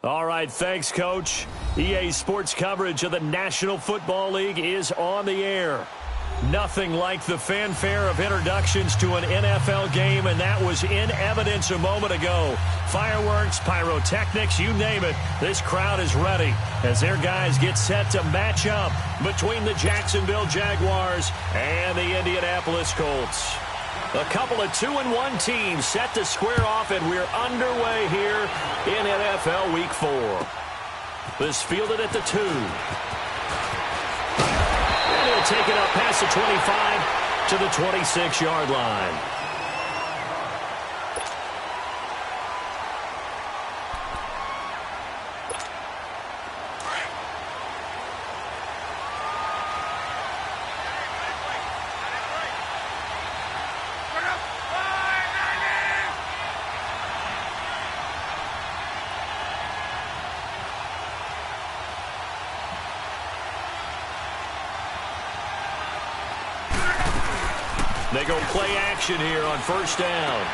All right, thanks, Coach. EA Sports coverage of the National Football League is on the air. Nothing like the fanfare of introductions to an NFL game, and that was in evidence a moment ago. Fireworks, pyrotechnics, you name it. This crowd is ready as their guys get set to match up between the Jacksonville Jaguars and the Indianapolis Colts. A couple of 2-1 teams set to square off, and we're underway here in NFL Week 4. This fielded at the 2. And he'll take it up past the 25 to the 26-yard line. They go play action here on first down.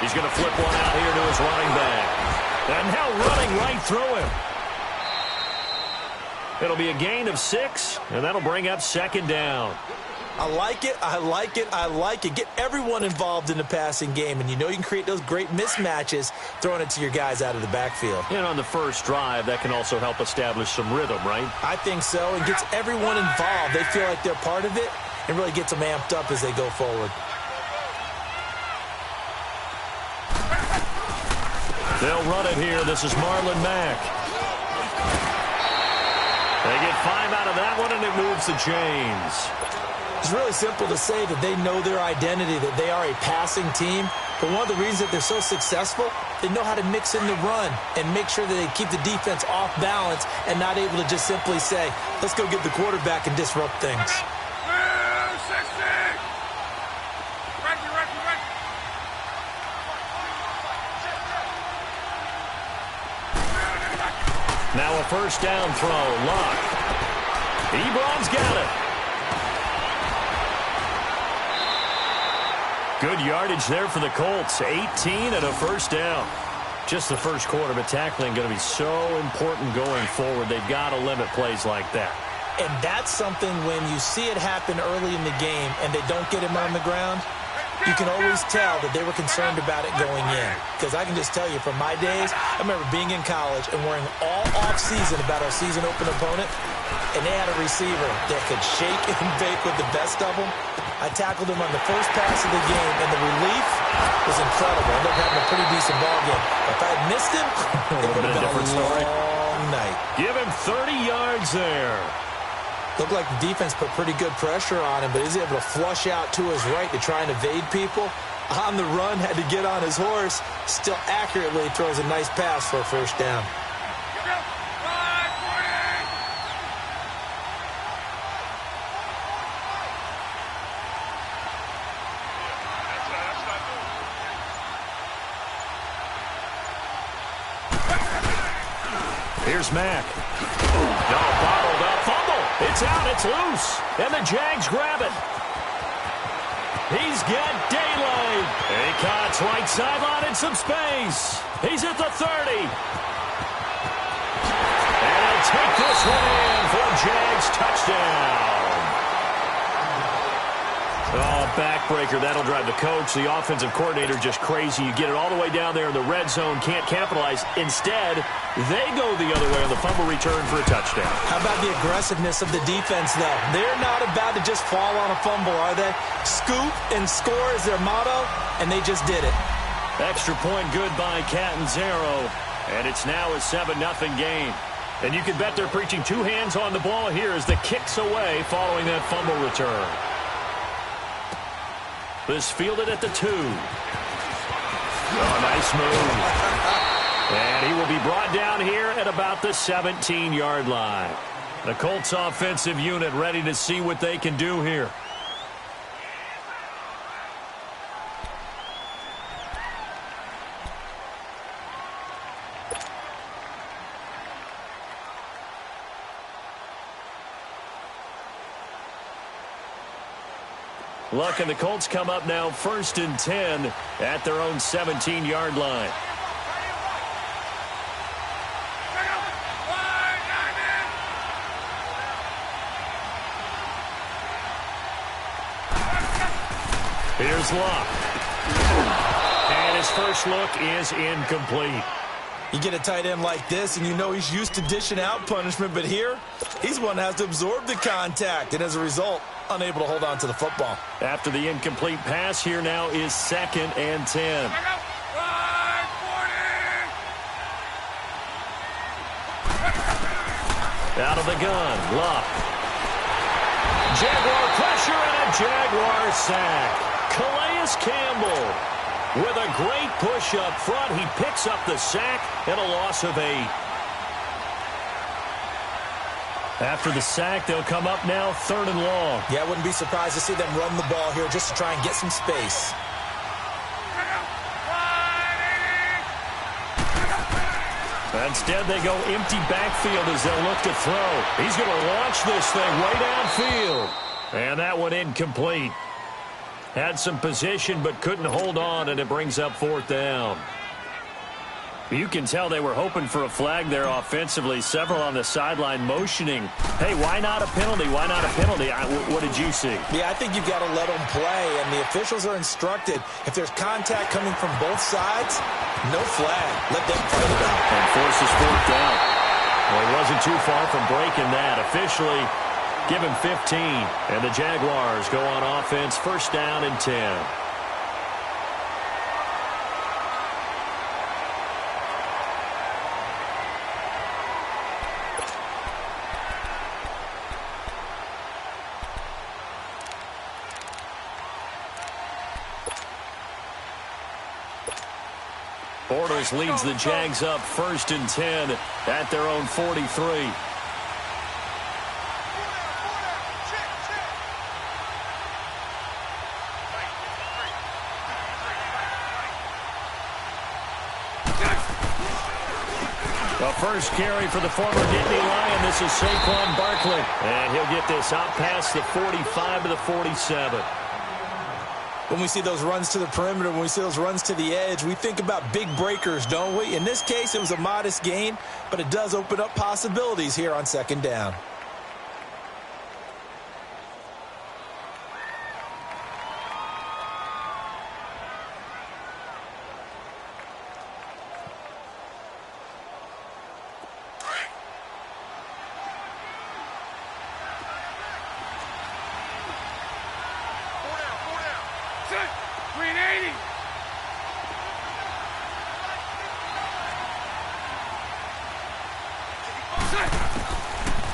He's going to flip one out here to his running back. And now running right through him. It'll be a gain of 6, and that'll bring up second down. I like it, I like it, I like it. Get everyone involved in the passing game, and you know you can create those great mismatches throwing it to your guys out of the backfield. And on the first drive, that can also help establish some rhythm, right? I think so, and gets everyone involved. They feel like they're part of it, and really gets them amped up as they go forward. They'll run it here. This is Marlon Mack. They get 5 out of that one, and it moves the chains. It's really simple to say that they know their identity, that they are a passing team. But one of the reasons that they're so successful, they know how to mix in the run and make sure that they keep the defense off balance and not able to just simply say, let's go get the quarterback and disrupt things. Now a first down throw. Lock. Ebron's got it. Good yardage there for the Colts. 18 and a first down. Just the first quarter, but tackling going to be so important going forward. They've got to limit plays like that. And that's something when you see it happen early in the game and they don't get him on the ground, you can always tell that they were concerned about it going in. Because I can just tell you from my days, I remember being in college and worrying all off-season about our season open opponent, and they had a receiver that could shake and bake with the best of them. I tackled him on the first pass of the game, and the relief was incredible. I ended up having a pretty decent ball game. If I had missed him, it would have been a long night. Give him 30 yards there. Looked like the defense put pretty good pressure on him, but he's able to flush out to his right to try and evade people. On the run, had to get on his horse. Still accurately throws a nice pass for a first down. Here's Mack. No, bottled up. Fumble. It's out. It's loose. And the Jags grab it. He's got daylight. He cuts right sideline in some space. He's at the 30. And he'll take this one in for a Jags touchdown. Oh, backbreaker. That'll drive the coach, the offensive coordinator, just crazy. You get it all the way down there in the red zone, can't capitalize. Instead, they go the other way on the fumble return for a touchdown. How about the aggressiveness of the defense, though? They're not about to just fall on a fumble, are they? Scoop and score is their motto, and they just did it. Extra point good by Catanzaro, and it's now a 7-0 game. And you can bet they're preaching 2 hands on the ball here as the kick's away following that fumble return. This fielded at the 2. Oh, nice move. And he will be brought down here at about the 17-yard line. The Colts offensive unit ready to see what they can do here. Luck and the Colts come up now 1st and 10 at their own 17-yard line. Here's Luck. And his first look is incomplete. You get a tight end like this, and you know he's used to dishing out punishment, but here, he's one that has to absorb the contact, and as a result, unable to hold on to the football. After the incomplete pass, here now is 2nd and 10. Out of the gun, Luck. Jaguar pressure and a Jaguar sack. Calais Campbell with a great push up front. He picks up the sack and a loss of 8. After the sack, they'll come up now 3rd and long. Yeah, I wouldn't be surprised to see them run the ball here just to try and get some space. Instead, they go empty backfield as they'll look to throw. He's going to launch this thing way downfield. And that one incomplete. Had some position but couldn't hold on, and it brings up 4th down. You can tell they were hoping for a flag there offensively. Several on the sideline motioning. Hey, why not a penalty? Why not a penalty? What did you see? Yeah, I think you've got to let them play, and the officials are instructed. If there's contact coming from both sides, no flag. Let them fight it out. And forces 4th down. Well, he wasn't too far from breaking that. Officially, give him 15. And the Jaguars go on offense, 1st down and 10. Bortles leads the Jags up 1st and 10 at their own 43. The first carry for the former Nittany Lion. This is Saquon Barkley. And he'll get this out past the 45 to the 47. When we see those runs to the perimeter, when we see those runs to the edge, we think about big breakers, don't we? In this case, it was a modest gain, but it does open up possibilities here on 2nd down.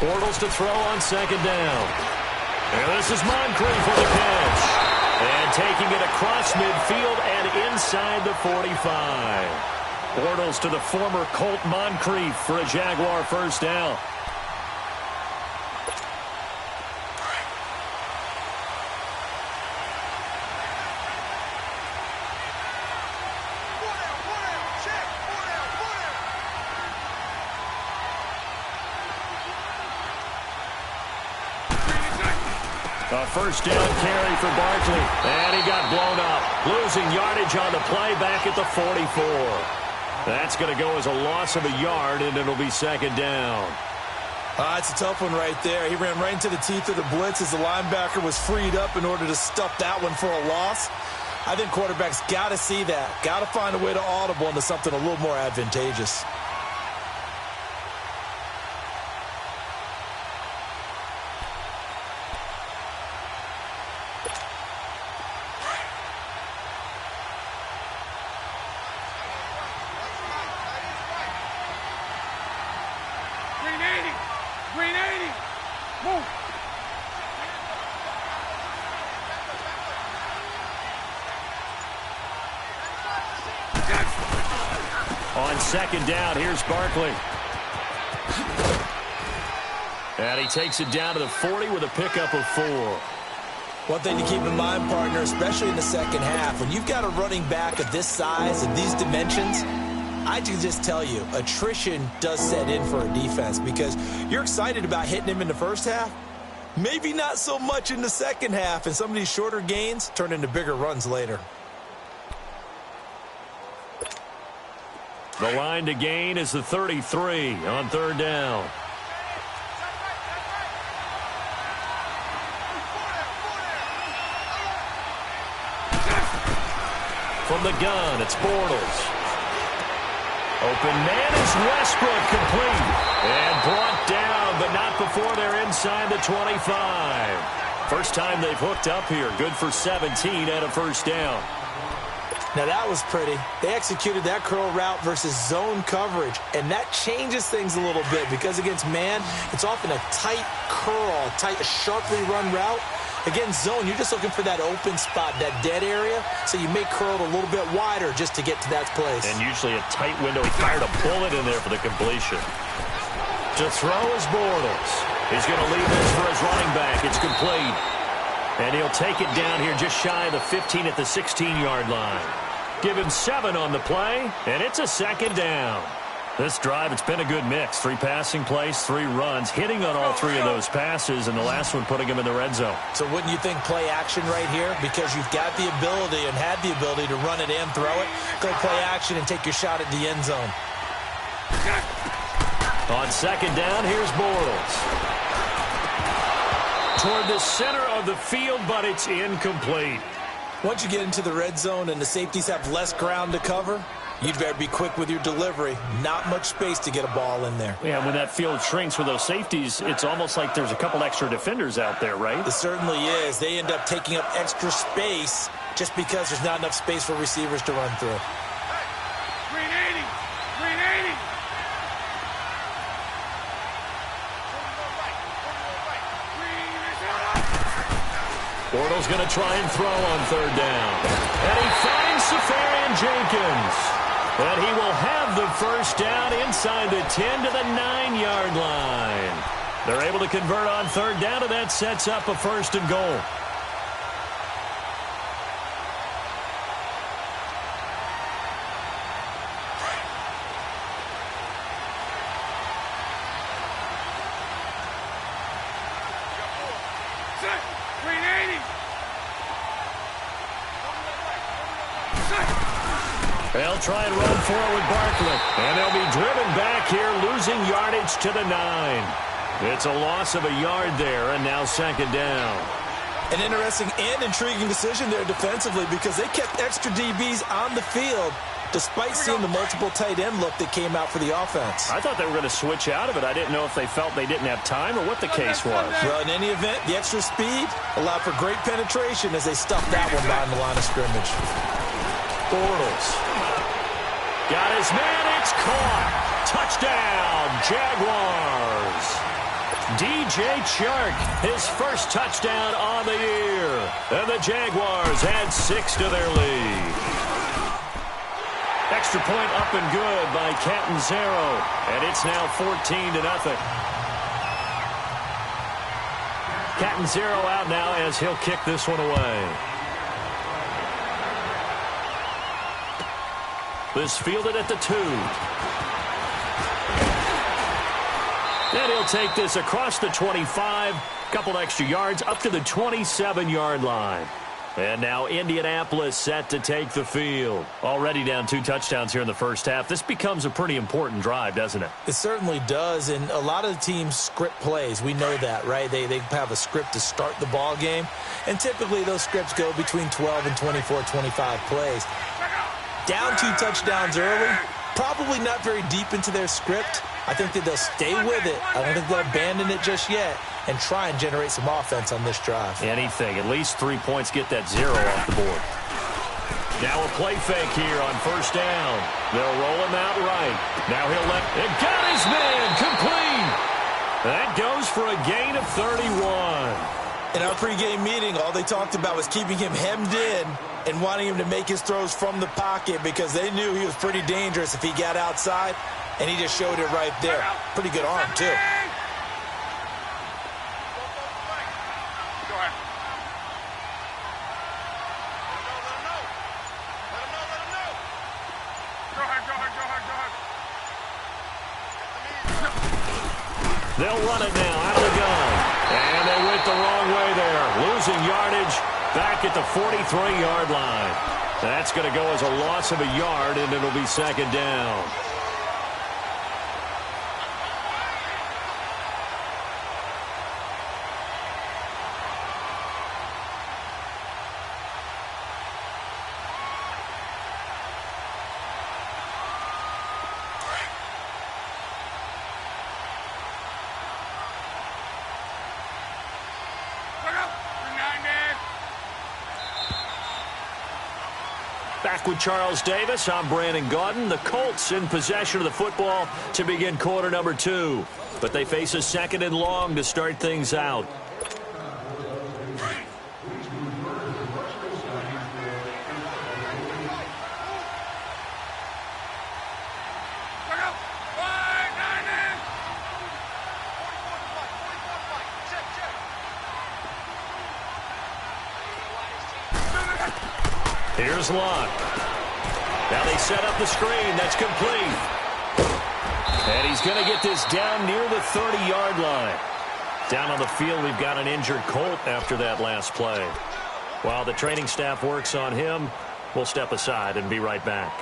Bortles to throw on 2nd down. And this is Moncrief for the catch. And taking it across midfield and inside the 45. Bortles to the former Colt Moncrief for a Jaguar 1st down. A 1st down carry for Barkley. And he got blown up. Losing yardage on the play back at the 44. That's going to go as a loss of a yard, and it'll be 2nd down. It's a tough one right there. He ran right into the teeth of the blitz as the linebacker was freed up in order to stuff that one for a loss. I think quarterbacks got to see that. Got to find a way to audible into something a little more advantageous. On 2nd down, here's Barkley. And he takes it down to the 40 with a pickup of 4. One thing to keep in mind, partner, especially in the 2nd half, when you've got a running back of this size and these dimensions, I can just tell you, attrition does set in for a defense because you're excited about hitting him in the 1st half. Maybe not so much in the 2nd half, and some of these shorter gains turn into bigger runs later. The line to gain is the 33 on 3rd down. From the gun, it's Bortles. Open man is Westbrook, complete. And brought down, but not before they're inside the 25. First time they've hooked up here. Good for 17 and a first down. Now that was pretty. They executed that curl route versus zone coverage, and that changes things a little bit because against man, it's often a tight curl, a sharply run route. Against zone, you're just looking for that open spot, that dead area, so you may curl it a little bit wider just to get to that place. And usually a tight window. He fired a bullet in there for the completion. To throw is Bortles. He's going to leave this for his running back. It's complete. And he'll take it down here just shy of the 15 at the 16-yard line. Give him 7 on the play, and it's a second down. This drive, it's been a good mix. 3 passing plays, 3 runs, hitting on all 3 of those passes, and the last one putting him in the red zone. So wouldn't you think play action right here? Because you've got the ability and had the ability to run it and throw it. Go play action and take your shot at the end zone. On second down, here's Bortles. Toward the center of the field, but it's incomplete. Once you get into the red zone and the safeties have less ground to cover, you'd better be quick with your delivery. Not much space to get a ball in there. Yeah, when that field shrinks with those safeties, it's almost like there's a couple extra defenders out there, right? It certainly is. They end up taking up extra space just because there's not enough space for receivers to run through. Bortles going to try and throw on third down. And he finds Safarian-Jenkins. And he will have the first down inside the 10 to the 9-yard line. They're able to convert on third down, and that sets up a first and goal. They'll try and run forward Barkley. And they'll be driven back here, losing yardage to the 9. It's a loss of a yard there, and now second down. An interesting and intriguing decision there defensively because they kept extra DBs on the field despite seeing the multiple tight end look that came out for the offense. I thought they were going to switch out of it. I didn't know if they felt they didn't have time or what the case was. Well, in any event, the extra speed allowed for great penetration as they stuffed that one behind the line of scrimmage. Bortles. Got his man. It's caught. Touchdown, Jaguars. DJ Chark, his first touchdown on the year. And the Jaguars add 6 to their lead. Extra point up and good by Catanzaro. And it's now 14-0. Catanzaro out now as he'll kick this one away. This fielded at the 2. And he'll take this across the 25. Couple extra yards up to the 27-yard line. And now Indianapolis set to take the field. Already down 2 touchdowns here in the first half. This becomes a pretty important drive, doesn't it? It certainly does. And a lot of the teams script plays. We know that, right? They have a script to start the ball game. And typically those scripts go between 12 and 24, 25 plays. Down 2 touchdowns early, probably not very deep into their script. I think that they'll stay with it. I don't think they'll abandon it just yet and try and generate some offense on this drive. Anything. At least 3 points, get that 0 off the board. Now a play fake here on first down. They'll roll him out right. Now he'll let it. Got his man. Complete. That goes for a gain of 31. In our pregame meeting, all they talked about was keeping him hemmed in and wanting him to make his throws from the pocket because they knew he was pretty dangerous if he got outside, and he just showed it right there. Pretty good arm, too. They'll run it now out of the gun. And they went the wrong way there. Losing yardage back at the 43-yard line. That's going to go as a loss of a yard, and it'll be second down. Back with Charles Davis, I'm Brandon Gaudin. The Colts in possession of the football to begin quarter number 2. But they face a 2nd and long to start things out. Here's Luck. Now they set up the screen. That's complete. And he's going to get this down near the 30-yard line. Down on the field, we've got an injured Colt after that last play. While the training staff works on him, we'll step aside and be right back.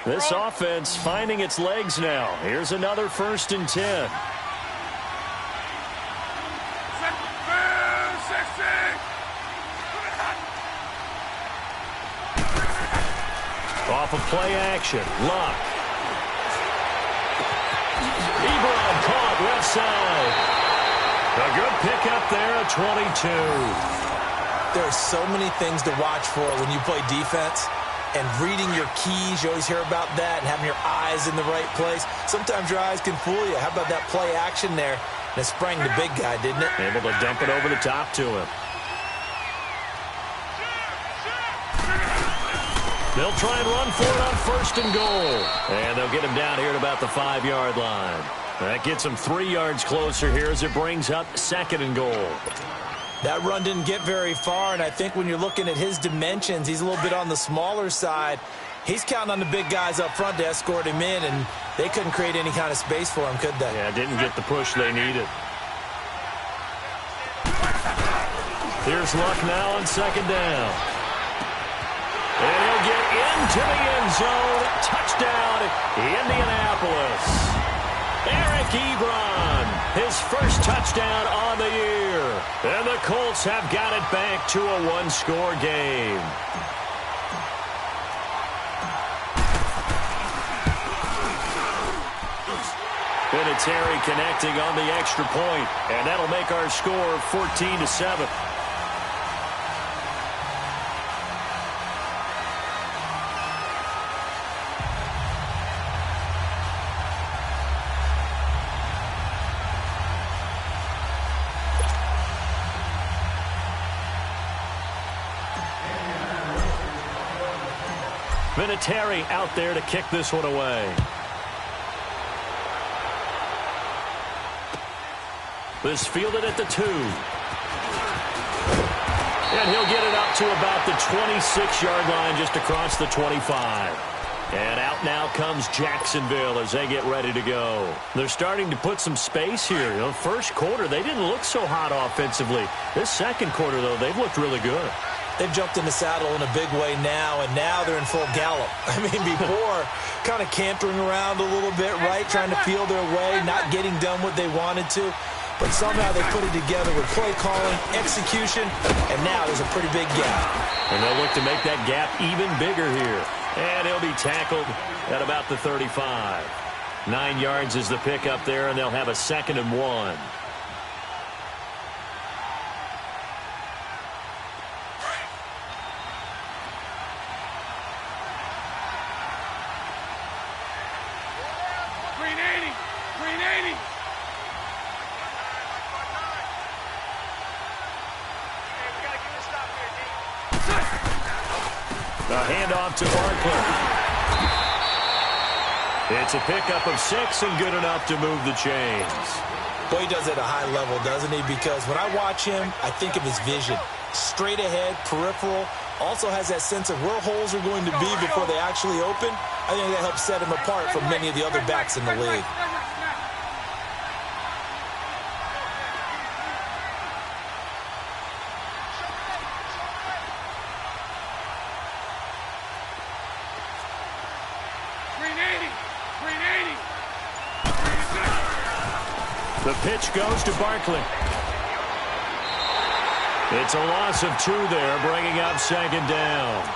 This offense finding its legs now. Here's another 1st and 10. Off of play action. Luck. Ebron caught left side. A good pickup there at 22. There are so many things to watch for when you play defense. And reading your keys, you always hear about that, and having your eyes in the right place. Sometimes your eyes can fool you. How about that play action there? And it sprang the big guy, didn't it? Able to dump it over the top to him. They'll try and run for it on 1st and goal. And they'll get him down here at about the 5-yard line. That gets him 3 yards closer here as it brings up 2nd and goal. That run didn't get very far, and I think when you're looking at his dimensions, he's a little bit on the smaller side. He's counting on the big guys up front to escort him in, and they couldn't create any kind of space for him, could they? Yeah, didn't get the push they needed. Here's Luck now on 2nd down. And he'll get into the end zone. Touchdown, Indianapolis. Eric Ebron, his first touchdown on the year. And the Colts have got it back to a 1-score game. Vinatieri connecting on the extra point, and that'll make our score 14-7. Vinatieri out there to kick this one away. This fielded at the 2. And he'll get it up to about the 26-yard line, just across the 25. And out now comes Jacksonville as they get ready to go. They're starting to put some space here. You know, first quarter, they didn't look so hot offensively. This second quarter, though, they've looked really good. They've jumped in the saddle in a big way now, and now they're in full gallop. I mean, before, kind of cantering around a little bit, right, trying to feel their way, not getting done what they wanted to. But somehow they put it together with play calling, execution, and now there's a pretty big gap. And they'll look to make that gap even bigger here. And he'll be tackled at about the 35. 9 yards is the pickup there, and they'll have a 2nd and 1. A handoff to Barkley. It's a pickup of 6 and good enough to move the chains. Boy, he does it at a high level, doesn't he? Because when I watch him, I think of his vision. Straight ahead, peripheral. Also has that sense of where holes are going to be before they actually open. I think that helps set him apart from many of the other backs in the league. The pitch goes to Barkley. It's a loss of 2 there, bringing up 2nd down.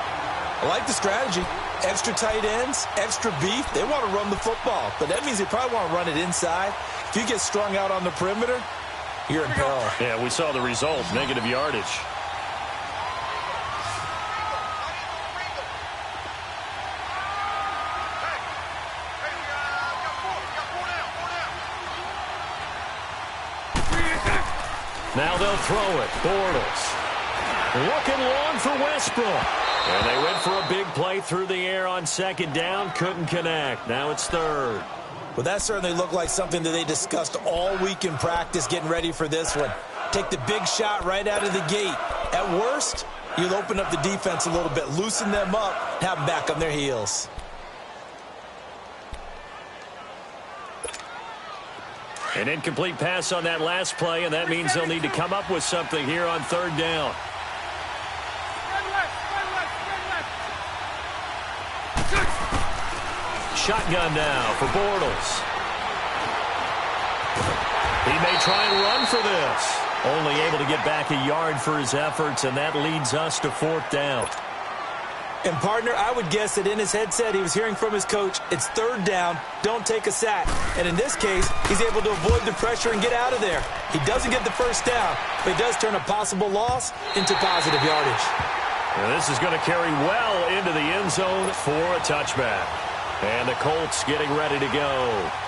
I like the strategy. Extra tight ends, extra beef. They want to run the football, but that means they probably want to run it inside. If you get strung out on the perimeter, you're in peril. Yeah, we saw the result, negative yardage. 2nd and 10 here. 2nd and 10. The pitch goes to Barkley. It's a loss of 2 there, bringing up 2nd down. I like the strategy. Extra tight ends, extra beef. They want to run the football, but that means they probably want to run it inside. If you get strung out on the perimeter, you're in peril. Yeah, we saw the result, negative yardage. Now they'll throw it. Bortles. Looking long for Westbrook. And they went for a big play through the air on second down. Couldn't connect. Now it's third. Well, that certainly looked like something that they discussed all week in practice getting ready for this one. Take the big shot right out of the gate. At worst, you'll open up the defense a little bit, loosen them up, have them back on their heels. An incomplete pass on that last play, and that means they'll need to come up with something here on third down. Shotgun now for Bortles. He may try and run for this. Only able to get back a yard for his efforts, and that leads us to fourth down. And, partner, I would guess that in his headset he was hearing from his coach, it's third down, don't take a sack. And in this case, he's able to avoid the pressure and get out of there. He doesn't get the first down, but he does turn a possible loss into positive yardage. And this is going to carry well into the end zone for a touchback. And the Colts getting ready to go.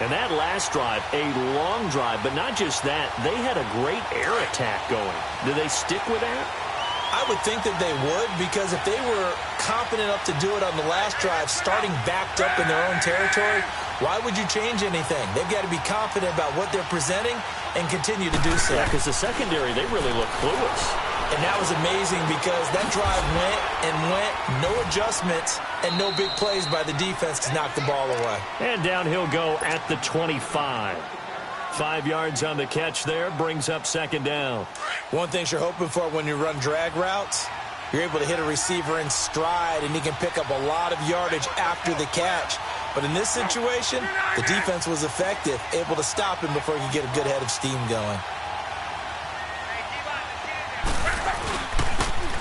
And that last drive, a long drive, but not just that. They had a great air attack going. Do they stick with that? I would think that they would, because if they were confident enough to do it on the last drive, starting backed up in their own territory, why would you change anything? They've got to be confident about what they're presenting and continue to do so. Yeah, because the secondary, they really look clueless. And that was amazing because that drive went and went, no adjustments, and no big plays by the defense to knock the ball away. And down he'll go at the 25. 5 yards on the catch there, brings up second down. One thing you're hoping for when you run drag routes, you're able to hit a receiver in stride, and he can pick up a lot of yardage after the catch. But in this situation, the defense was effective, able to stop him before he could get a good head of steam going.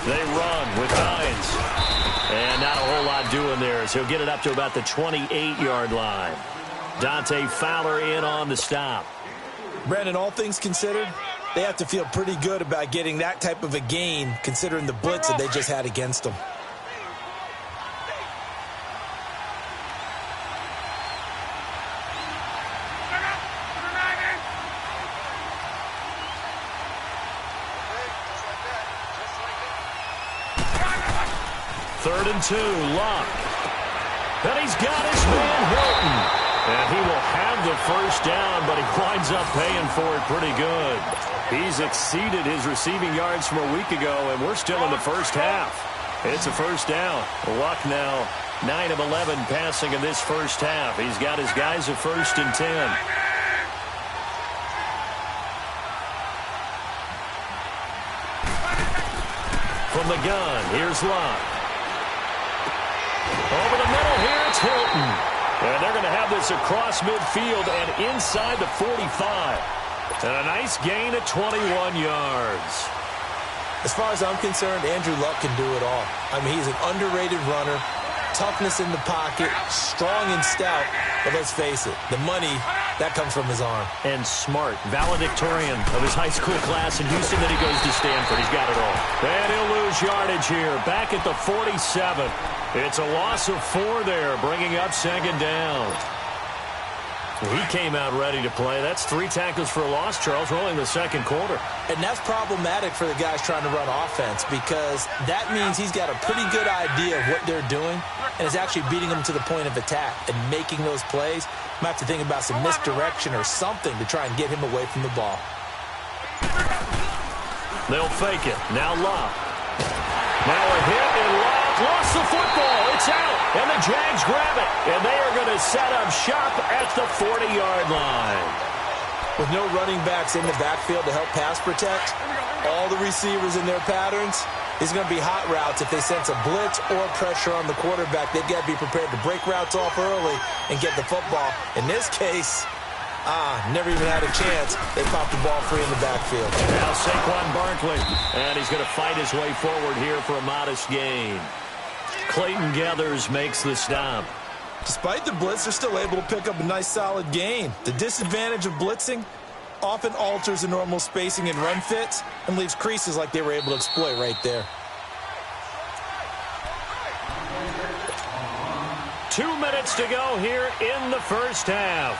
They run with Hines. And not a whole lot doing there as he'll get it up to about the 28-yard line. Dante Fowler in on the stop. Brandon, all things considered, they have to feel pretty good about getting that type of a gain considering the blitz that they just had against them. Third and 2, Luck. And he's got his man Hilton. And he will have the first down, but he winds up paying for it pretty good. He's exceeded his receiving yards from a week ago, and we're still in the first half. It's a first down. Luck now 9 of 11 passing in this first half. He's got his guys at first and 10. From the gun, here's Luck. Over the middle here, it's Hilton. And they're going to have this across midfield and inside the 45. And a nice gain at 21 yards. As far as I'm concerned, Andrew Luck can do it all. I mean, he's an underrated runner, toughness in the pocket, strong and stout. But let's face it, the money, that comes from his arm. And smart, valedictorian of his high school class in Houston. Then he goes to Stanford. He's got it all. And he'll lose yardage here, back at the 47. It's a loss of 4 there, bringing up second down. He came out ready to play. That's 3 tackles for a loss, Charles, rolling the second quarter. And that's problematic for the guys trying to run offense because that means he's got a pretty good idea of what they're doing and is actually beating them to the point of attack and making those plays. Might have to think about some misdirection or something to try and get him away from the ball. They'll fake it. Now Love. Now a hit and Love lost the football. It's out. And the Jags grab it. And they are going to set up shop at the 40-yard line. With no running backs in the backfield to help pass protect, all the receivers in their patterns, it's going to be hot routes if they sense a blitz or pressure on the quarterback. They've got to be prepared to break routes off early and get the football. In this case, never even had a chance. They popped the ball free in the backfield. Now Saquon Barkley, and he's going to fight his way forward here for a modest gain. Clayton Gathers makes the stop. Despite the blitz, they're still able to pick up a nice solid gain. The disadvantage of blitzing often alters the normal spacing and run fits and leaves creases like they were able to exploit right there. 2 minutes to go here in the first half.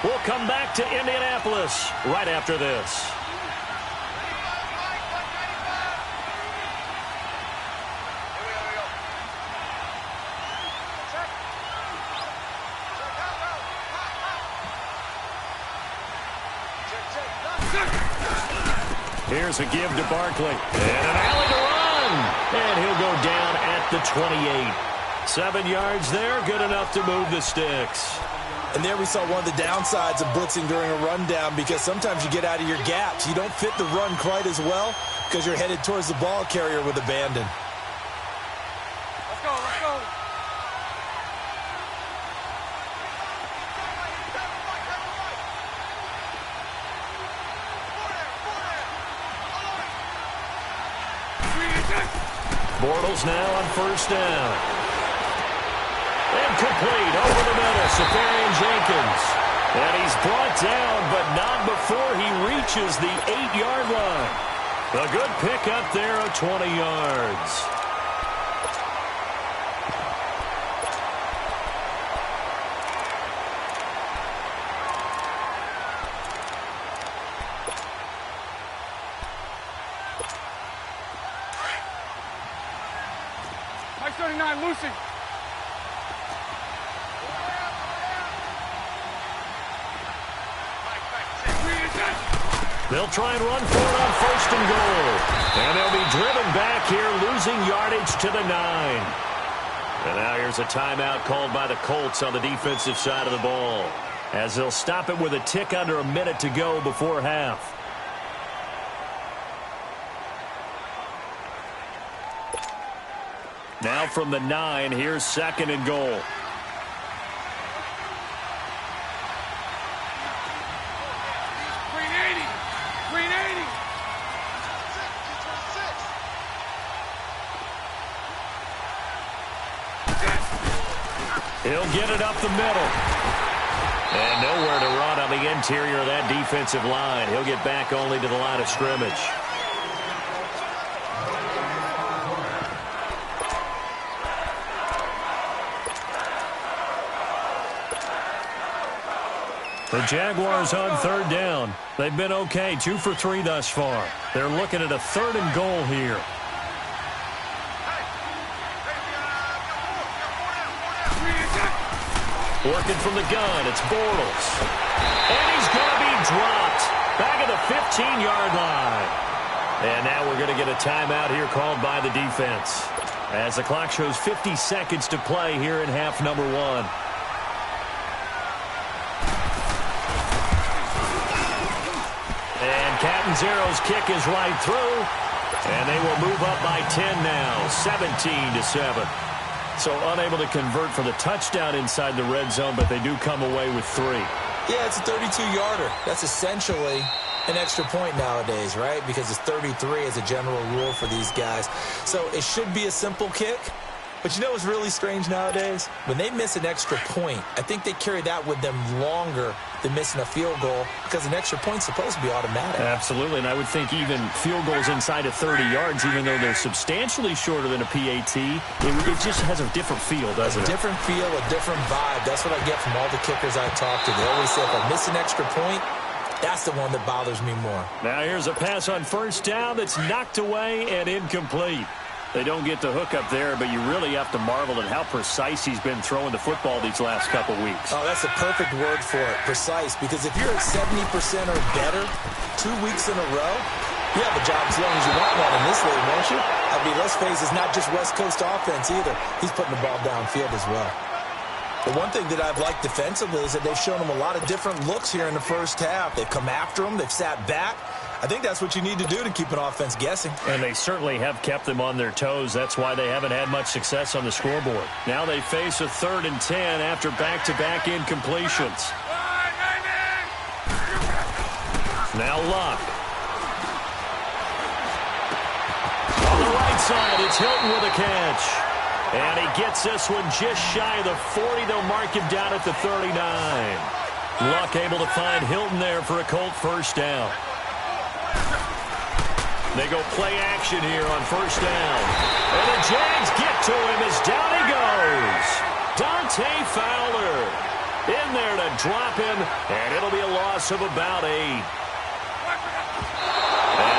We'll come back to Indianapolis right after this. Here's a give to Barkley. And an alley to run. And he'll go down at the 28. 7 yards there, good enough to move the sticks. And there we saw one of the downsides of blitzing during a rundown, because sometimes you get out of your gaps. You don't fit the run quite as well because you're headed towards the ball carrier with abandon. Let's go, let's go. Bortles now on first down. Incomplete over the middle, Safarian-Jenkins. And he's brought down, but not before he reaches the 8-yard line. A good pickup there of 20 yards. Mike 39, Lucy. They'll try and run for it on first and goal. And they'll be driven back here, losing yardage to the 9. And now here's a timeout called by the Colts on the defensive side of the ball, as they'll stop it with a tick under a minute to go before half. Now from the 9, here's second and goal. He'll get it up the middle. And nowhere to run on the interior of that defensive line. He'll get back only to the line of scrimmage. The Jaguars on third down. They've been okay, 2 for 3 thus far. They're looking at a third and goal here. Working from the gun, it's Bortles. And he's going to be dropped back at the 15-yard line. And now we're going to get a timeout here called by the defense, as the clock shows 50 seconds to play here in half number 1. And Catanzero's kick is right through. And they will move up by 10 now, 17-7. So unable to convert for the touchdown inside the red zone, but they do come away with 3. Yeah, it's a 32-yarder. That's essentially an extra point nowadays, right? Because it's 33 as a general rule for these guys. So it should be a simple kick. But you know what's really strange nowadays? When they miss an extra point, I think they carry that with them longer than missing a field goal, because an extra point's supposed to be automatic. Absolutely, and I would think even field goals inside of 30 yards, even though they're substantially shorter than a PAT, it just has a different feel, doesn't it? A different feel, a different vibe. That's what I get from all the kickers I talk to. They always say, if I miss an extra point, that's the one that bothers me more. Now here's a pass on first down that's knocked away and incomplete. They don't get the hook up there, but you really have to marvel at how precise he's been throwing the football these last couple weeks. Oh, that's a perfect word for it, precise, because if you're at 70% or better 2 weeks in a row, you have a job as long as you want one in this league, won't you? I mean, let's face it, it's not just West Coast offense either. He's putting the ball downfield as well. The one thing that I've liked defensively is that they've shown him a lot of different looks here in the first half. They've come after him. They've sat back. I think that's what you need to do to keep an offense guessing. And they certainly have kept them on their toes. That's why they haven't had much success on the scoreboard. Now they face a 3rd and 10 after back-to-back incompletions. Now Luck. On the right side, it's Hilton with a catch. And he gets this one just shy of the 40. They'll mark him down at the 39. Luck able to find Hilton there for a Colt first down. They go play action here on first down. And the Jags get to him as down he goes. Dante Fowler in there to drop him, and it'll be a loss of about 8. And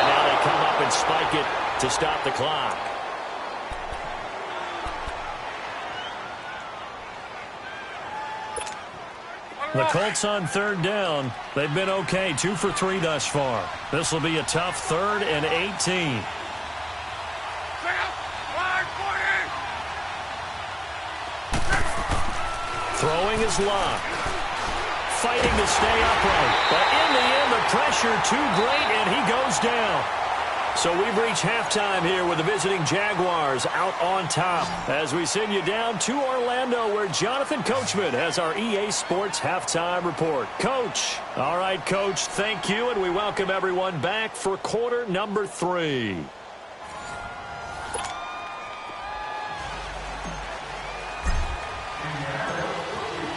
now they come up and spike it to stop the clock. The Colts on third down. They've been okay, 2 for 3 thus far. This will be a tough 3rd and 18. Throwing is locked. Fighting to stay upright. But in the end, the pressure too great, and he goes down. So we've reached halftime here with the visiting Jaguars out on top as we send you down to Orlando where Jonathan Coachman has our EA Sports Halftime Report. Coach. All right, Coach, thank you, and we welcome everyone back for quarter number 3.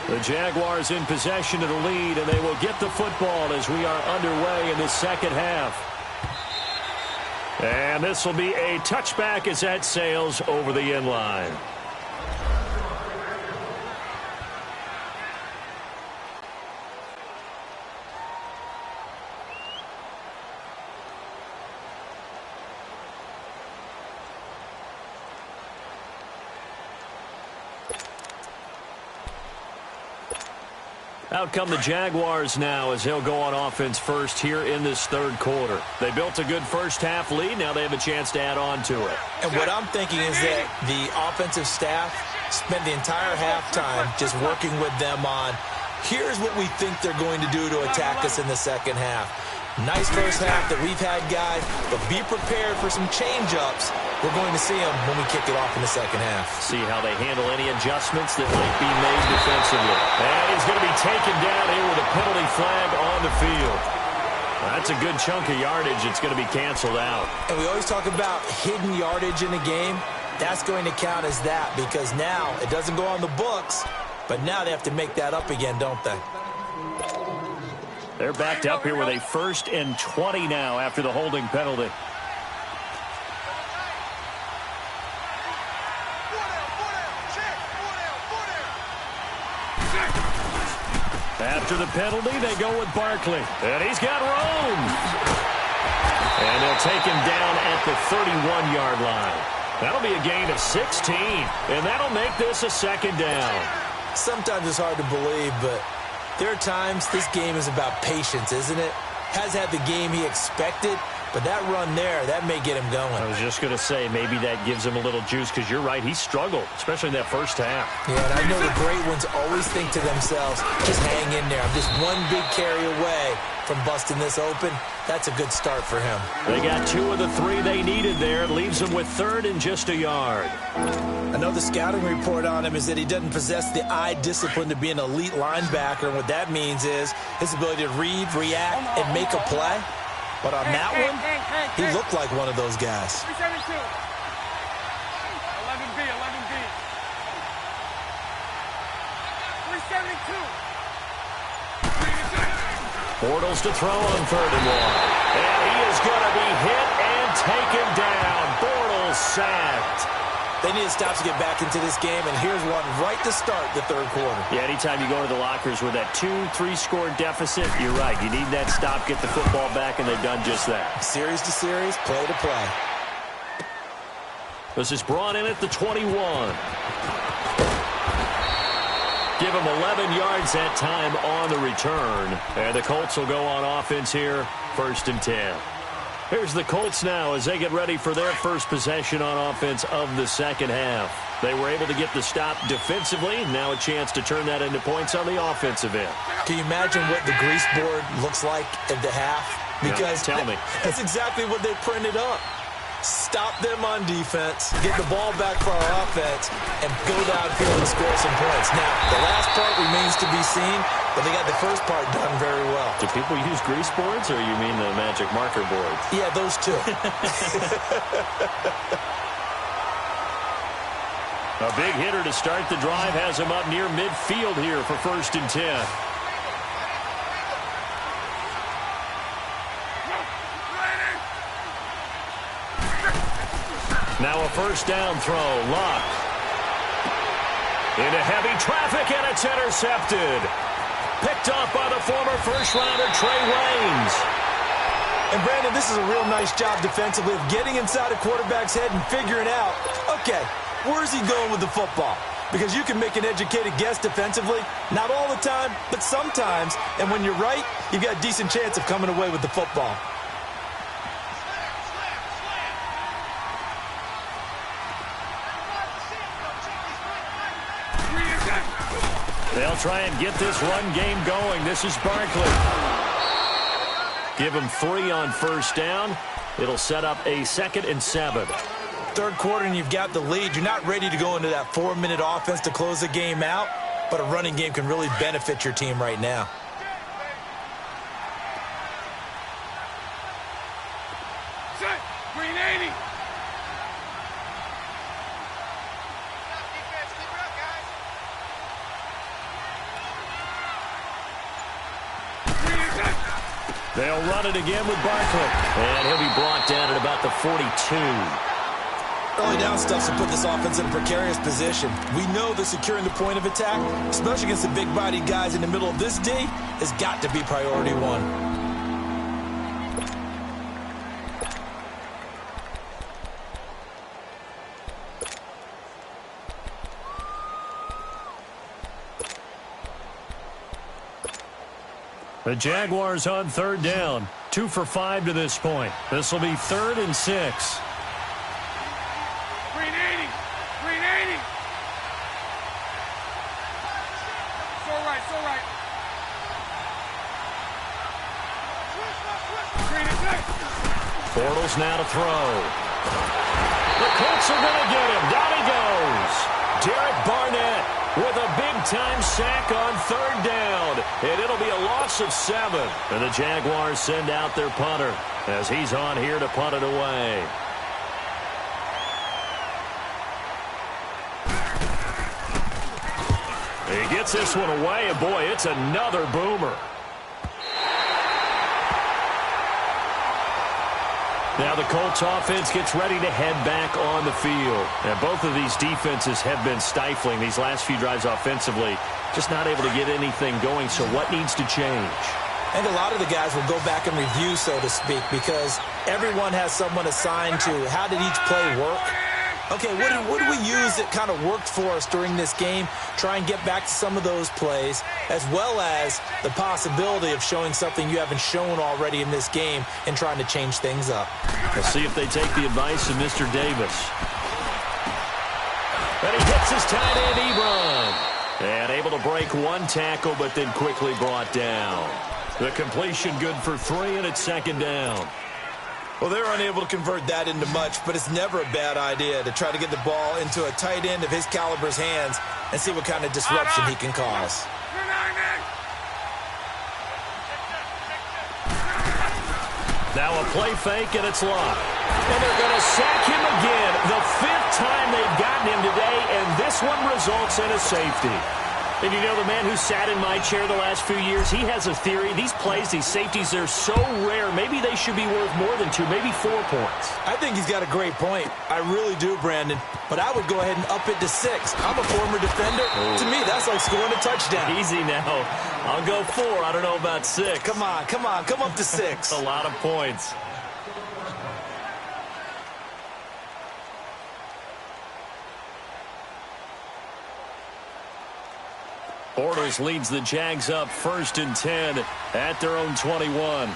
The Jaguars in possession of the lead, and they will get the football as we are underway in the second half. And this will be a touchback as that sails over the end line. Out come the Jaguars now as he'll go on offense first here in this third quarter. They built a good first half lead. Now they have a chance to add on to it. And what I'm thinking is that the offensive staff spent the entire halftime just working with them on, here's what we think they're going to do to attack us in the second half. Nice first half that we've had, guys, but be prepared for some change-ups. We're going to see them when we kick it off in the second half. See how they handle any adjustments that might be made defensively. And he's going to be taken down here with a penalty flag on the field. That's a good chunk of yardage. It's going to be canceled out. And we always talk about hidden yardage in a game. That's going to count as that because now it doesn't go on the books, but now they have to make that up again, don't they? They're backed up here with a 1st and 20 now after the holding penalty. After the penalty, they go with Barkley. And he's got room. And they'll take him down at the 31-yard line. That'll be a gain of 16. And that'll make this a second down. Sometimes it's hard to believe, but there are times this game is about patience, isn't it? Has had the game he expected, but that run there, that may get him going. I was just going to say, maybe that gives him a little juice because you're right, he struggled, especially in that first half. Yeah, and I know the great ones always think to themselves, just hang in there. I'm just one big carry away from busting this open. That's a good start for him. They got 2 of the 3 they needed there. It leaves them with 3rd and just a yard. I know the scouting report on him is that he doesn't possess the eye discipline to be an elite linebacker, and what that means is his ability to read, react, and make a play. But on that one, he looked like one of those guys. 372. 11B, 11B. 372. Bortles to throw on 3rd and 1. And he is going to be hit and taken down. Bortles sacked. They need to stop to get back into this game, and here's one right to start the third quarter. Yeah, anytime you go to the lockers with that 2-3 score deficit, you're right. You need that stop, get the football back, and they've done just that. Series to series, play to play. This is brought in at the 21. Give him 11 yards that time on the return. And the Colts will go on offense here, 1st and 10. Here's the Colts now as they get ready for their first possession on offense of the second half. They were able to get the stop defensively. Now a chance to turn that into points on the offensive end. Can you imagine what the grease board looks like at the half? Because tell me. That's exactly what they printed up. Stop them on defense, get the ball back for our offense, and go downfield and score some points. Now, the last part remains to be seen, but they got the first part done very well. Do people use grease boards, or you mean the magic marker boards? Yeah, those two. A big hitter to start the drive has him up near midfield here for 1st and 10. Now a 1st down throw. Lock. Into heavy traffic, and it's intercepted. Picked off by the former first-rounder Trey Waynes. And, Brandon, this is a real nice job defensively of getting inside a quarterback's head and figuring out, okay, where's he going with the football? because you can make an educated guess defensively. Not all the time, but sometimes. And when you're right, you've got a decent chance of coming away with the football. They'll try and get this run game going. This is Barkley. Give him 3 on first down. It'll set up a 2nd and 7. Third quarter and you've got the lead. You're not ready to go into that 4-minute offense to close the game out, but a running game can really benefit your team right now. Set. Green 80. They'll run it again with Barkley. And he'll be brought down at about the 42. Early down stuff to put this offense in a precarious position. We know that securing the point of attack, especially against the big-bodied guys in the middle of this D, has got to be priority 1. The Jaguars on 3rd down. 2 for 5 to this point. This will be 3rd and 6. Green 80. Green 80. So right, so right. Green and 6. Bortles now to throw. The Colts are going to get him. Down he goes. Derek Barnett with a big-time sack on 3rd down. And it'll be a loss of 7. And the Jaguars send out their punter as he's on here to punt it away. He gets this one away, and boy, it's another boomer. Now the Colts offense gets ready to head back on the field. And both of these defenses have been stifling these last few drives offensively. Just not able to get anything going, so what needs to change? I think a lot of the guys will go back and review, so to speak, because everyone has someone assigned to how did each play work. Okay, what do we use that kind of worked for us during this game? Try and get back to some of those plays, as well as the possibility of showing something you haven't shown already in this game and trying to change things up. We'll see if they take the advice of Mr. Davis. And he hits his tight end, Ebron. And able to break 1 tackle, but then quickly brought down. The completion good for 3, and it's 2nd down. Well, they're unable to convert that into much, but it's never a bad idea to try to get the ball into a tight end of his caliber's hands and see what kind of disruption he can cause. Now a play fake, and it's locked. And they're going to sack him again. The 5th time they've gotten him today, and this one results in a safety. And you know, the man who sat in my chair the last few years, he has a theory. These plays, these safeties, they're so rare. Maybe they should be worth more than 2, maybe 4 points. I think he's got a great point. I really do, Brandon. But I would go ahead and up it to 6. I'm a former defender. Ooh. To me, that's like scoring a touchdown. Easy now. I'll go 4. I don't know about 6. Come on. Come up to 6. A lot of points. Bortles leads the Jags up 1st and 10 at their own 21.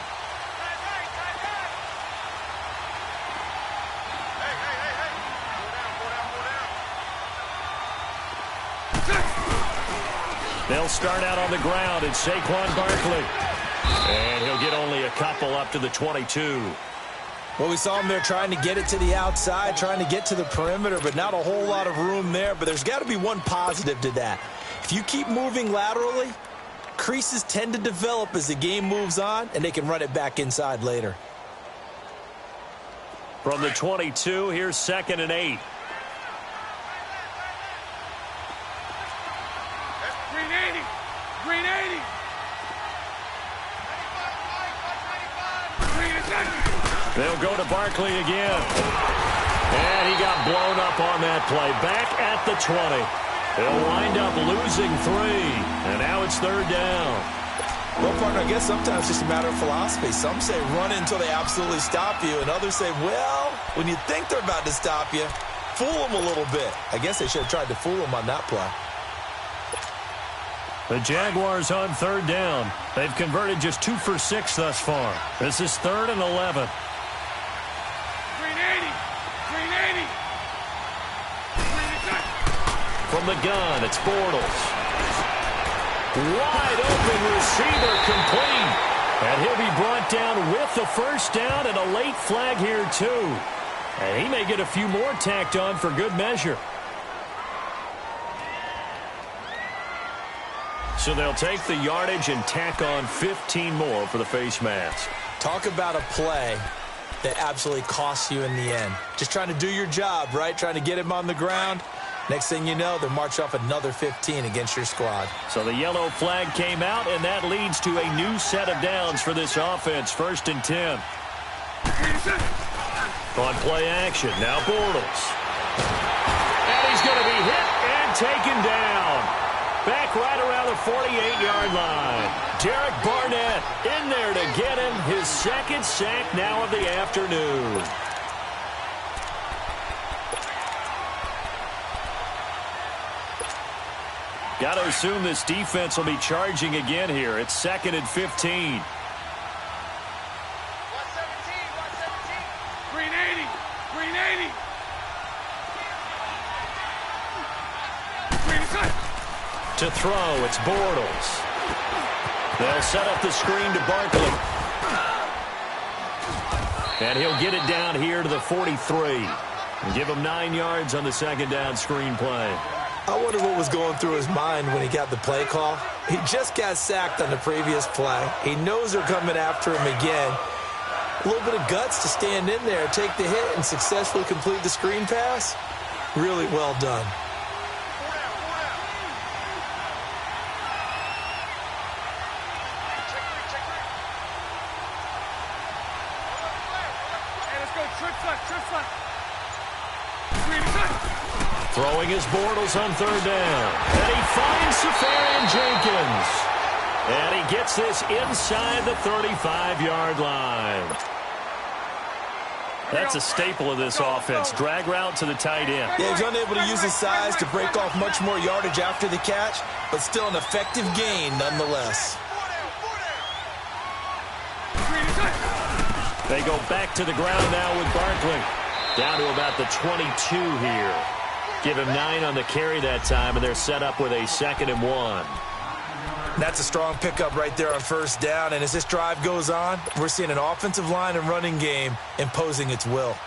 They'll start out on the ground. It's Saquon Barkley. And he'll get only a couple up to the 22. Well, we saw him there trying to get it to the outside, trying to get to the perimeter, but not a whole lot of room there. But there's got to be one positive to that. If you keep moving laterally, creases tend to develop as the game moves on, and they can run it back inside later. From the 22, here's 2nd and 8. Green 80. Green 80. Green is that. They'll go to Barkley again. And he got blown up on that play. Back at the 20. They'll wind up losing 3, and now it's 3rd down. Well, partner, I guess sometimes it's just a matter of philosophy. Some say run until they absolutely stop you, and others say, well, when you think they're about to stop you, fool him a little bit. I guess they should have tried to fool him on that play. The Jaguars on third down. They've converted just 2 for 6 thus far. This is 3rd and 11. 380. 380. From the gun, it's Bortles. Wide open receiver, complete. And he'll be brought down with the first down and a late flag here too. And he may get a few more tacked on for good measure. So they'll take the yardage and tack on 15 more for the face mask. Talk about a play that absolutely costs you in the end. Just trying to do your job, right? Trying to get him on the ground. Next thing you know, they'll march off another 15 against your squad. So the yellow flag came out, and that leads to a new set of downs for this offense. 1st and 10. On play action, now Bortles. And he's going to be hit and taken down. Back right around the 48-yard line. Derek Barnett in there to get him. His 2nd sack now of the afternoon. Got to assume this defense will be charging again here. It's 2nd and 15. 380. 380. To throw, it's Bortles. They'll set up the screen to Barkley. And he'll get it down here to the 43. And give him 9 yards on the 2nd down screen play. I wonder what was going through his mind when he got the play call. He just got sacked on the previous play. He knows they're coming after him again. A little bit of guts to stand in there, take the hit, and successfully complete the screen pass. Really well done. Throwing his Bortles on 3rd down. And he finds Safarian-Jenkins. And he gets this inside the 35-yard line. That's a staple of this offense. Drag route to the tight end. Yeah, he's unable to use his size to break off much more yardage after the catch, but still an effective gain nonetheless. They go back to the ground now with Barkley. Down to about the 22 here. Give him 9 on the carry that time, and they're set up with a 2nd and 1. That's a strong pickup right there on 1st down, and as this drive goes on, we're seeing an offensive line and running game imposing its will.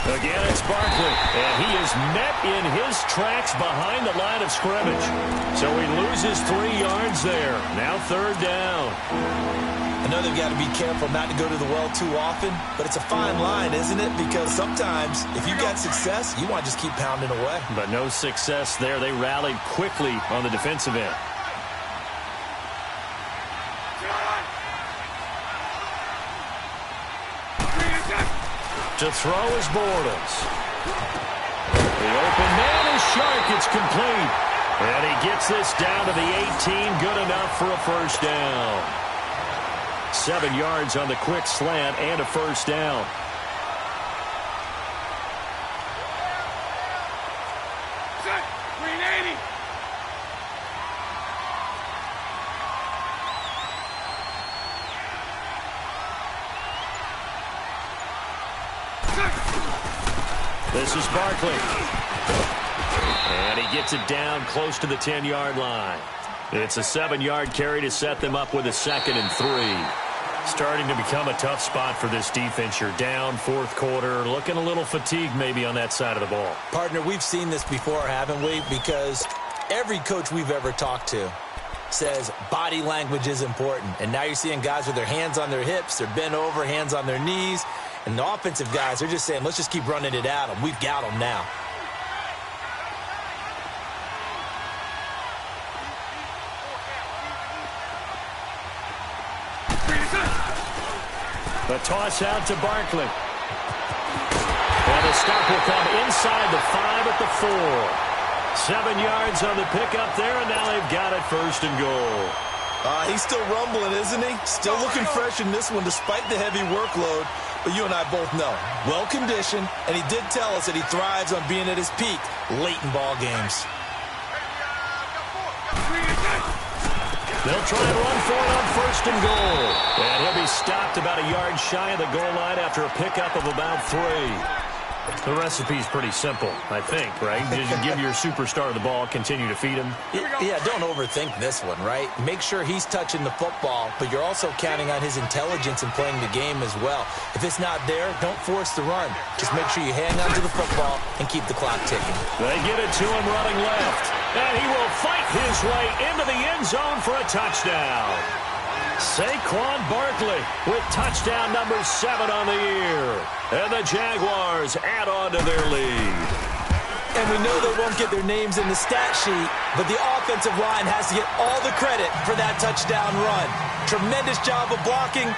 Again, it's Barkley, and he is met in his tracks behind the line of scrimmage. So he loses 3 yards there. Now 3rd down. I know they've got to be careful not to go to the well too often, but it's a fine line, isn't it? Because sometimes, if you've got success, you want to just keep pounding away. But no success there. They rallied quickly on the defensive end. To throw is Bortles. The open man is Shark. It's complete. And he gets this down to the 18. Good enough for a 1st down. 7 yards on the quick slant and a 1st down. Set. 380. This is Barkley. And he gets it down close to the 10-yard line. It's a 7-yard carry to set them up with a 2nd and 3. Starting to become a tough spot for this defense. You're down 4th quarter, looking a little fatigued maybe on that side of the ball. Partner, we've seen this before, haven't we? Because every coach we've ever talked to says body language is important. And now you're seeing guys with their hands on their hips, they're bent over, hands on their knees. And the offensive guys are just saying, let's just keep running it at them. We've got them now. The toss out to Barkley. And the stop will come inside the 5 at the 4. 7 yards on the pickup there, and now they've got it first and goal. He's still rumbling, isn't he? Still looking fresh in this one despite the heavy workload. But you and I both know, well-conditioned, and he did tell us that he thrives on being at his peak late in ball games. They'll try and run for it on first and goal. And he'll be stopped about a yard shy of the goal line after a pickup of about 3. The recipe's pretty simple, I think, right? Just give your superstar the ball, continue to feed him. Yeah, don't overthink this one, right? Make sure he's touching the football, but you're also counting on his intelligence in playing the game as well. If it's not there, don't force the run. Just make sure you hang on to the football and keep the clock ticking. They get it to him running left. And he will fight his way into the end zone for a touchdown. Saquon Barkley with touchdown number 7 on the year. And the Jaguars add on to their lead. And we know they won't get their names in the stat sheet, but the offensive line has to get all the credit for that touchdown run. Tremendous job of blocking,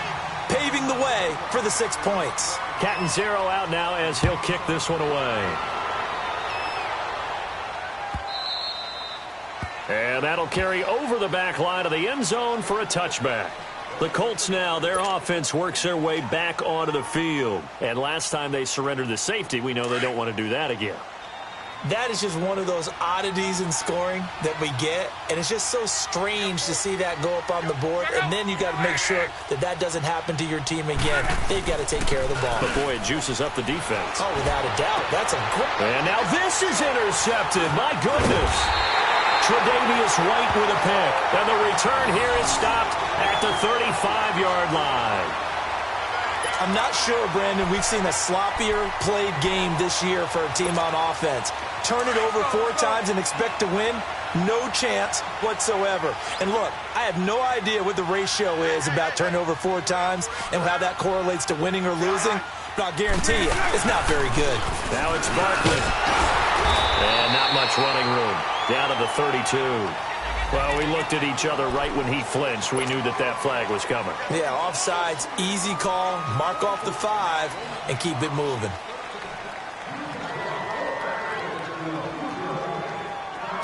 paving the way for the 6 points. Catanzaro out now as he'll kick this one away. And that'll carry over the back line of the end zone for a touchback. The Colts now, their offense works their way back onto the field. And last time they surrendered the safety, we know they don't want to do that again. That is just one of those oddities in scoring that we get. And it's just so strange to see that go up on the board. And then you got to make sure that that doesn't happen to your team again. They've got to take care of the ball. But boy, it juices up the defense. Oh, without a doubt. That's a great... And now this is intercepted. My goodness. Tre'Davious White with a pick. And the return here is stopped at the 35-yard line. I'm not sure, Brandon, we've seen a sloppier played game this year for a team on offense. Turn it over 4 times and expect to win? No chance whatsoever. And look, I have no idea what the ratio is about turnover 4 times and how that correlates to winning or losing. But I'll guarantee you, it's not very good. Now it's Barkley. And not much running room. Down to the 32. Well, we looked at each other right when he flinched. We knew that that flag was coming. Yeah, offsides, easy call, mark off the 5, and keep it moving.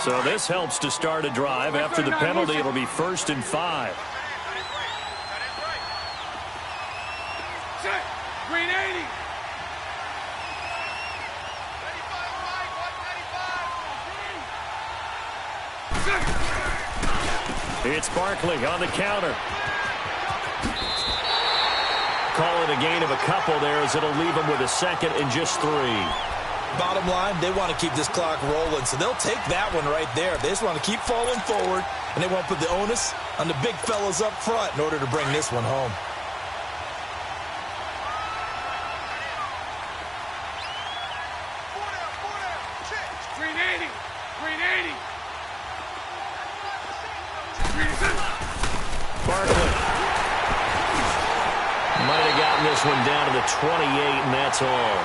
So this helps to start a drive. After the penalty, it'll be 1st and 5. Set. Green 80. It's Barkley on the counter. Call it a gain of a couple there as it'll leave him with a 2nd and just 3. Bottom line, they want to keep this clock rolling, so they'll take that one right there. They just want to keep falling forward, and they won't put the onus on the big fellas up front in order to bring this one home. Green 80. Green 80. Barkley might have gotten this one down to the 28, and that's all.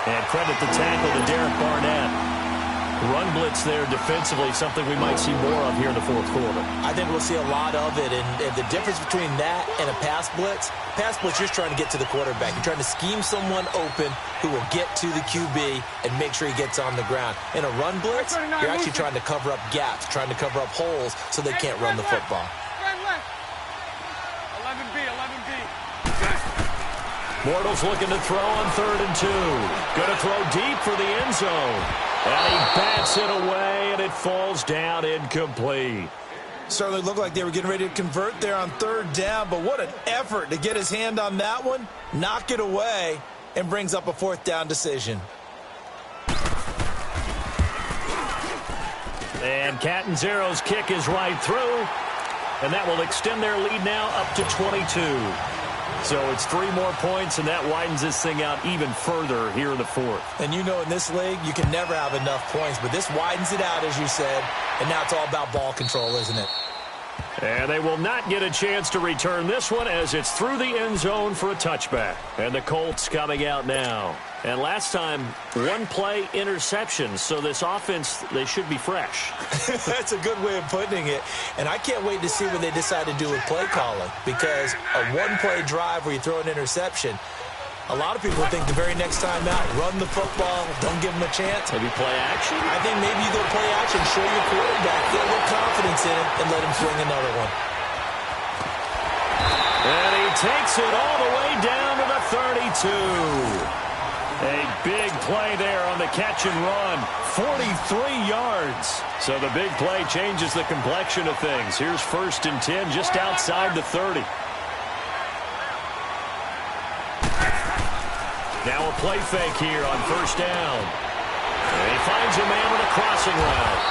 And credit the tackle to Derek Barnett. Run blitz there defensively, something we might see more of here in the 4th quarter. I think we'll see a lot of it, and the difference between that and a pass blitz, you're just trying to get to the quarterback. You're trying to scheme someone open who will get to the QB and make sure he gets on the ground. In a run blitz, you're actually trying to cover up gaps, trying to cover up holes so they can't run the football. 11B, 11B. Bortles looking to throw on 3rd and 2. Going to throw deep for the end zone. And he bats it away, and it falls down incomplete. Certainly looked like they were getting ready to convert there on 3rd down, but what an effort to get his hand on that one, knock it away, and brings up a 4th down decision. And Catanzaro's kick is right through, and that will extend their lead now up to 22. So it's 3 more points, and that widens this thing out even further here in the 4th. And you know in this league, you can never have enough points, but this widens it out, as you said, and now it's all about ball control, isn't it? And they will not get a chance to return this one as it's through the end zone for a touchback. And the Colts coming out now. And last time, one-play interception. So this offense, they should be fresh. That's a good way of putting it. And I can't wait to see what they decide to do with play calling. Because a one-play drive where you throw an interception, a lot of people think the very next time out, run the football, don't give them a chance. Maybe play action? I think maybe you go play action, show your quarterback, get a little confidence in him, and let him swing another one. And he takes it all the way down to the 32. A big play there on the catch and run. 43 yards. So the big play changes the complexion of things. Here's 1st and 10 just outside the 30. Now a play fake here on 1st down. And he finds a man with a crossing route.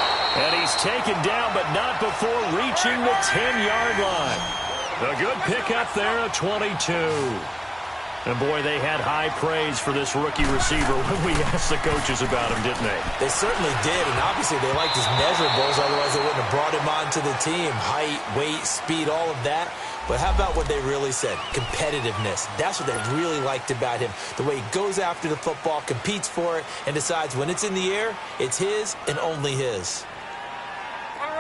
And he's taken down, but not before reaching the 10-yard line. A good pickup there, a 22. And, boy, they had high praise for this rookie receiver when we asked the coaches about him, didn't they? They certainly did, and obviously they liked his measurables. Otherwise, they wouldn't have brought him onto the team. Height, weight, speed, all of that. But how about what they really said? Competitiveness. That's what they really liked about him. The way he goes after the football, competes for it, and decides when it's in the air, it's his and only his.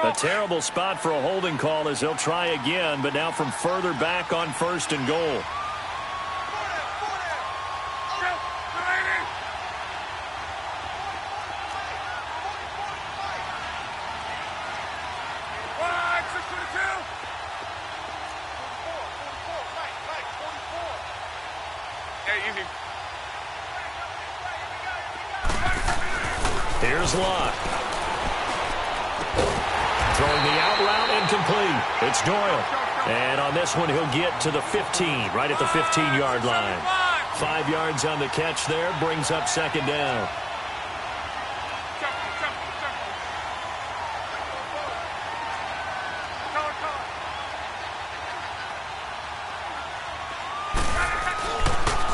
A terrible spot for a holding call as they'll try again, but now from further back on 1st and goal. Here's Locke. Throwing the out route incomplete. It's Doyle. And on this one, he'll get to the 15, right at the 15-yard line. 5 yards on the catch there, brings up 2nd down.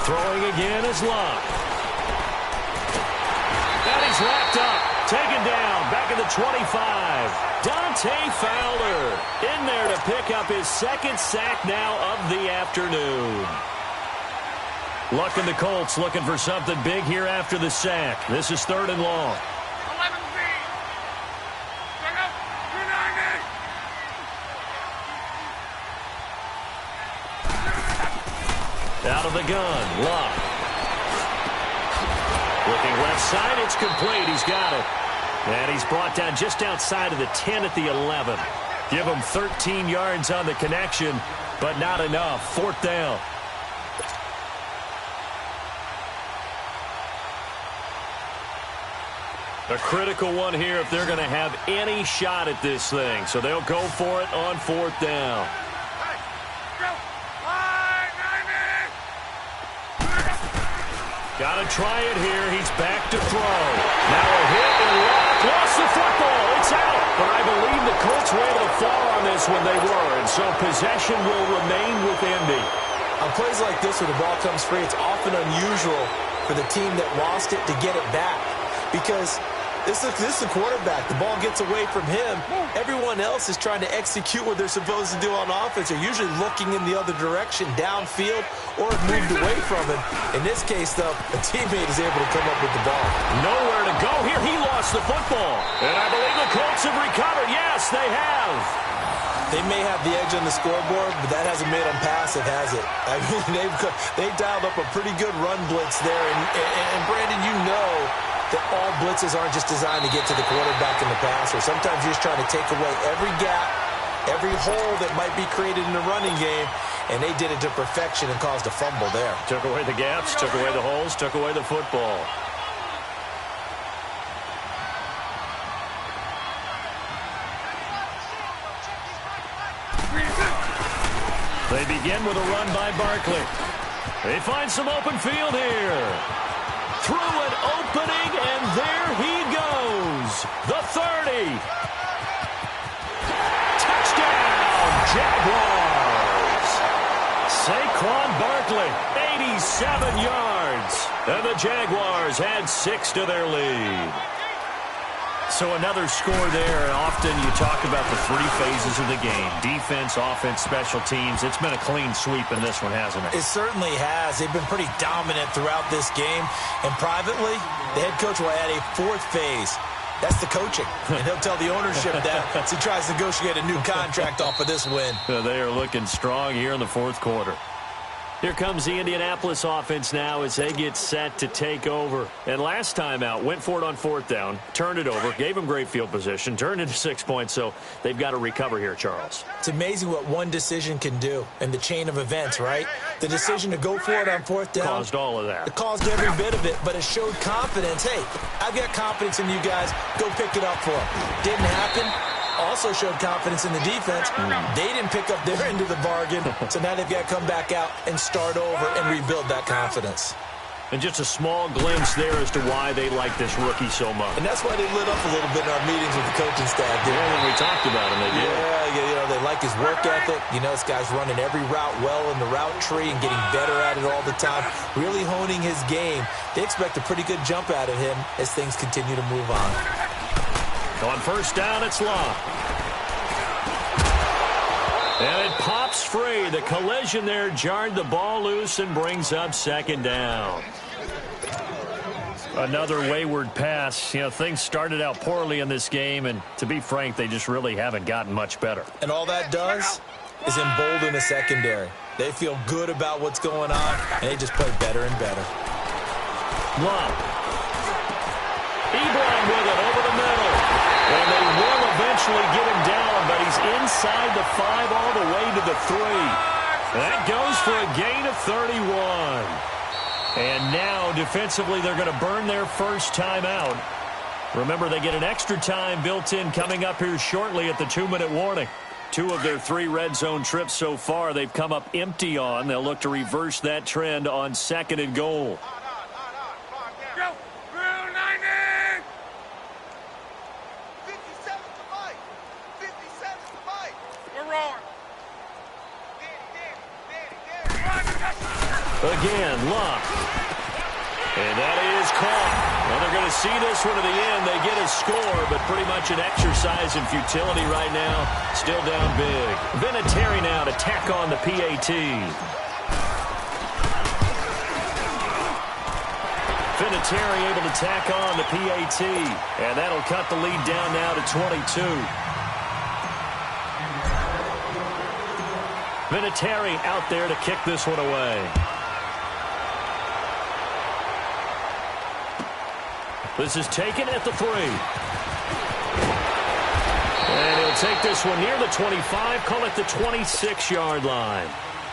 Throwing again is Locke. And he's wrapped up, taken down, back at the 25. Dante Fowler in there to pick up his 2nd sack now of the afternoon. Luck in the Colts looking for something big here after the sack. This is 3rd and long. Out of the gun, Locke. Looking left side, it's complete. He's got it. And he's brought down just outside of the 10 at the 11. Give him 13 yards on the connection, but not enough. 4th down. A critical one here if they're going to have any shot at this thing. So they'll go for it on 4th down. Got to try it here. He's back to throw. Now a hit and Locke lost the football. It's out. But I believe the Colts were able to fall on this when they were. And so possession will remain with Indy. On plays like this where the ball comes free, it's often unusual for the team that lost it to get it back. Because this is the quarterback. The ball gets away from him. Everyone else is trying to execute what they're supposed to do on offense. They're usually looking in the other direction, downfield, or have moved away from him. In this case, though, a teammate is able to come up with the ball. Nowhere to go here. He lost the football. And I believe the Colts have recovered. Yes, they have. They may have the edge on the scoreboard, but that hasn't made them passive, has it? I mean, they've dialed up a pretty good run blitz there. And Brandon, you know that all blitzes aren't just designed to get to the quarterback and the passer. Sometimes you're just trying to take away every gap, every hole that might be created in the running game, and they did it to perfection and caused a fumble there. Took away the gaps, took away the holes, took away the football. They begin with a run by Barkley. They find some open field here. Through an opening, and there he goes. The 30. Touchdown, Jaguars. Saquon Barkley, 87 yards. And the Jaguars add 6 to their lead. So another score there, and often you talk about the three phases of the game: defense, offense, special teams. It's been a clean sweep in this one, hasn't it? It certainly has. They've been pretty dominant throughout this game. And privately, the head coach will add a fourth phase. That's the coaching. And he'll tell the ownership that as he tries to negotiate a new contract off of this win. They are looking strong here in the fourth quarter. Here comes the Indianapolis offense now as they get set to take over. And last time out, went for it on fourth down, turned it over, gave them great field position, turned into 6 points, so they've got to recover here, Charles. It's amazing what one decision can do in the chain of events, right? The decision to go for it on fourth down. Caused all of that. It caused every bit of it, but it showed confidence. Hey, I've got confidence in you guys. Go pick it up for them. Didn't happen. Also showed confidence in the defense. They didn't pick up their end of the bargain, so now they've got to come back out and start over and rebuild that confidence. And just a small glimpse there as to why they like this rookie so much. And that's why they lit up a little bit in our meetings with the coaching staff. Yeah, when we talked about him, they did. Yeah, they like his work ethic. You know, this guy's running every route well in the route tree and getting better at it all the time, really honing his game. They expect a pretty good jump out of him as things continue to move on. On first down, it's Law. And it pops free. The collision there jarred the ball loose and brings up second down. Another wayward pass. You know, things started out poorly in this game, and to be frank, they just really haven't gotten much better. And all that does is embolden the secondary. They feel good about what's going on, and they just play better and better. Law. Ebron with it over the middle. And they will eventually get him down, but he's inside the 5 all the way to the 3. That goes for a gain of 31. And now, defensively, they're going to burn their first timeout. Remember, they get an extra time built in coming up here shortly at the 2-minute warning. 2 of their 3 red zone trips so far they've come up empty on. They'll look to reverse that trend on 2nd and goal. Again, Luck. And that is caught. Well, they're going to see this one to the end. They get a score, but pretty much an exercise in futility right now. Still down big. Vinatieri now to tack on the PAT. Vinatieri able to tack on the PAT. And that'll cut the lead down now to 22. Vinatieri out there to kick this one away. This is taken at the 3. And he'll take this one near the 25, call it the 26-yard line.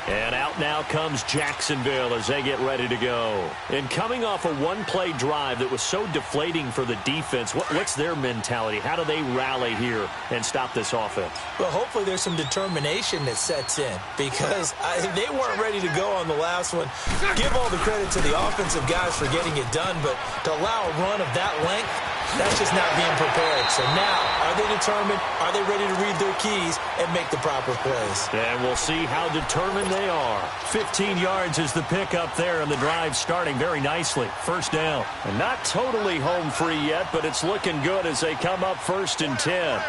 And out now comes Jacksonville as they get ready to go. And coming off a one-play drive that was so deflating for the defense, what's their mentality? How do they rally here and stop this offense? Well, hopefully there's some determination that sets in because they weren't ready to go on the last one. Give all the credit to the offensive guys for getting it done, but to allow a run of that length, that's just not being prepared. So now, are they determined? Are they ready to read their keys and make the proper plays? And we'll see how determined they are. 15 yards is the pickup there, and the drive starting very nicely. First down. And not totally home free yet, but it's looking good as they come up 1st and 10.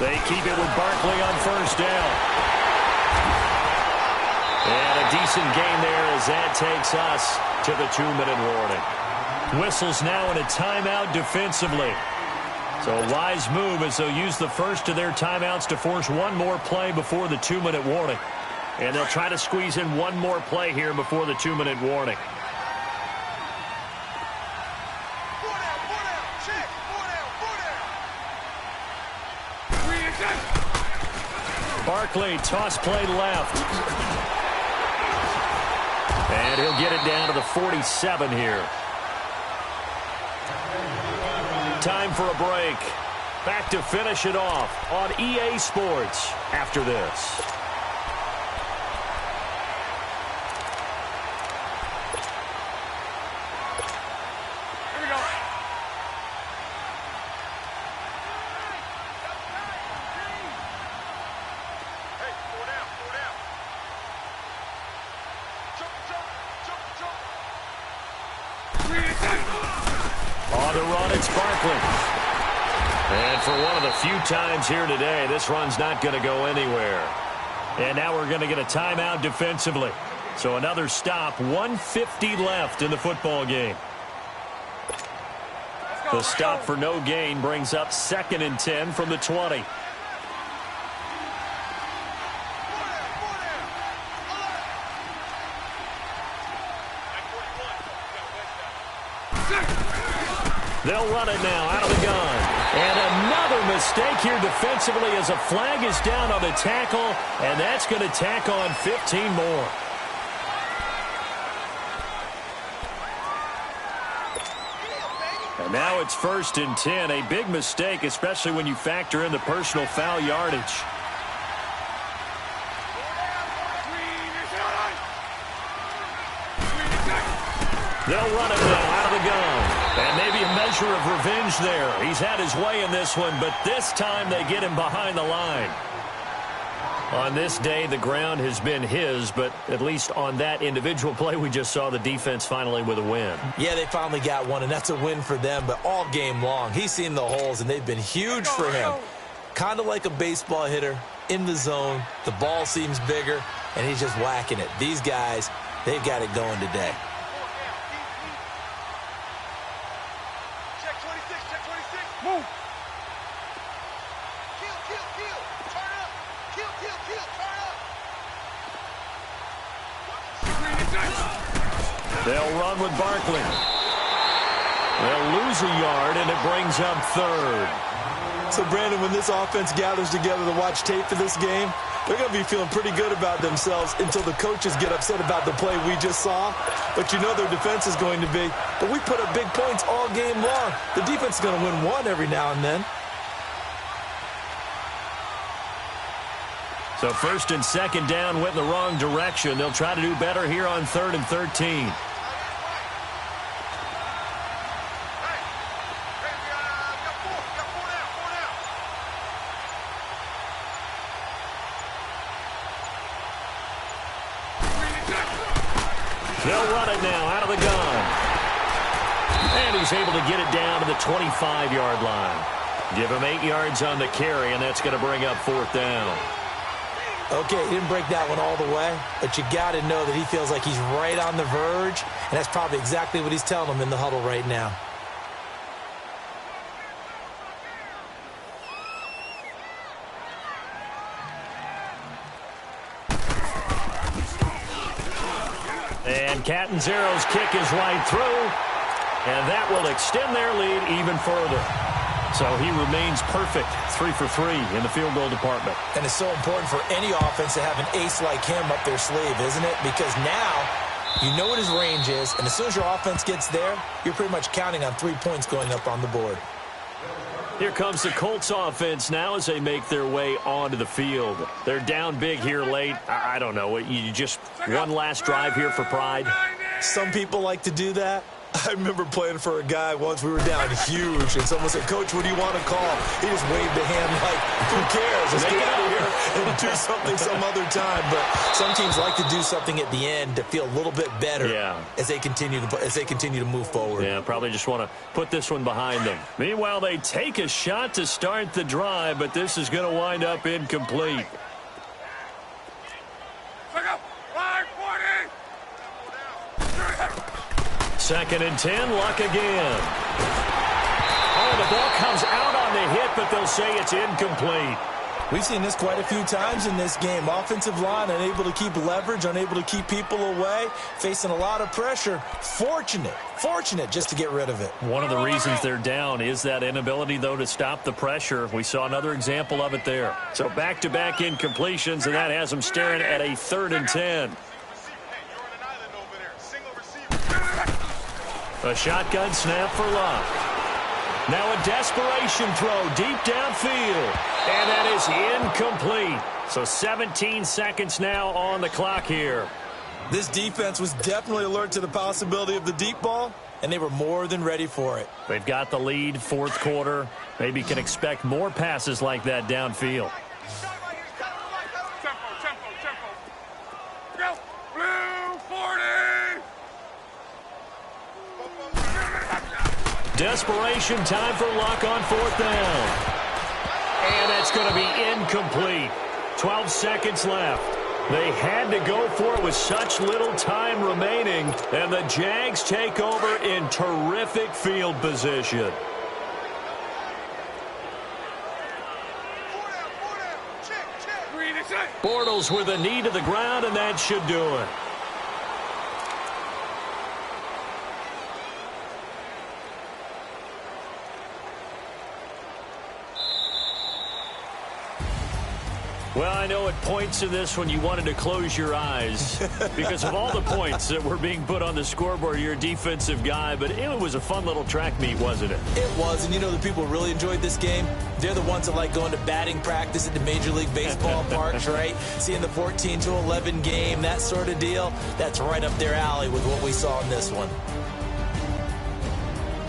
They keep it with Barkley on first down. And a decent gain there as that takes us to the 2-minute warning. Whistles now in a timeout defensively. So a wise move as they'll use the first of their timeouts to force one more play before the 2-minute warning. And they'll try to squeeze in one more play here before the 2-minute warning. Barkley, toss play left. And he'll get it down to the 47 here. Time for a break. Back to finish it off on EA Sports after this. On the run, it's Barkley. And for one of the few times here today, this run's not going to go anywhere. And now we're going to get a timeout defensively. So another stop, 1:50 left in the football game. The stop for no gain brings up 2nd and 10 from the 20. They'll run it now out of the gun. And another mistake here defensively as a flag is down on the tackle, and that's going to tack on 15 more. And now it's 1st and 10. A big mistake, especially when you factor in the personal foul yardage. They'll run it now out of the gun. And maybe a measure of revenge there. He's had his way in this one, but this time they get him behind the line. On this day, the ground has been his, but at least on that individual play, we just saw the defense finally with a win. Yeah, they finally got one, and that's a win for them, but all game long, he's seen the holes, and they've been huge for him. Kind of like a baseball hitter in the zone. The ball seems bigger, and he's just whacking it. These guys, they've got it going today. Move. They'll run with Barkley. They'll lose a yard, and it brings up 3rd. So, Brandon, when this offense gathers together to watch tape for this game, they're going to be feeling pretty good about themselves until the coaches get upset about the play we just saw. But you know their defense is going to be. But we put up big points all game long. The defense is going to win one every now and then. So 1st and 2nd down went in the wrong direction. They'll try to do better here on 3rd and 13. They'll run it now out of the gun. And he's able to get it down to the 25-yard line. Give him 8 yards on the carry, and that's going to bring up 4th down. Okay, he didn't break that one all the way, but you got to know that he feels like he's right on the verge, and that's probably exactly what he's telling them in the huddle right now. And Catanzero's kick is right through, and that will extend their lead even further. So he remains perfect, 3 for 3 in the field goal department. And it's so important for any offense to have an ace like him up their sleeve, isn't it? Because now you know what his range is, and as soon as your offense gets there, you're pretty much counting on 3 points going up on the board. Here comes the Colts offense now as they make their way onto the field. They're down big here late. I don't know. You just one last drive here for pride? Some people like to do that. I remember playing for a guy once. We were down huge, and someone said, "Coach, what do you want to call?" He just waved a hand like, "Who cares? Let's get out of here and do something some other time." But some teams like to do something at the end to feel a little bit better as they continue to move forward. Yeah, probably just want to put this one behind them. Meanwhile, they take a shot to start the drive, but this is going to wind up incomplete. 2nd and 10, Luck again. Oh, the ball comes out on the hit, but they'll say it's incomplete. We've seen this quite a few times in this game. Offensive line unable to keep leverage, unable to keep people away, facing a lot of pressure. Fortunate just to get rid of it. One of the reasons they're down is that inability, though, to stop the pressure. We saw another example of it there. So back-to-back incompletions, and that has them staring at a 3rd and 10. A shotgun snap for Luck. Now a desperation throw deep downfield. And that is incomplete. So 17 seconds now on the clock here. This defense was definitely alert to the possibility of the deep ball, and they were more than ready for it. They've got the lead, 4th quarter. Maybe can expect more passes like that downfield. Tempo. Blue 40. Desperation time for luck on 4th down. And that's going to be incomplete. 12 seconds left. They had to go for it with such little time remaining, and the Jags take over in terrific field position. Bortles with a knee to the ground, and that should do it. Well, I know at points in this when you wanted to close your eyes because of all the points that were being put on the scoreboard. You're a defensive guy, but it was a fun little track meet, wasn't it? It was, and you know the people who really enjoyed this game? They're the ones that like going to batting practice at the Major League Baseball parks, right? Seeing the 14-11 game, that sort of deal. That's right up their alley with what we saw in this one.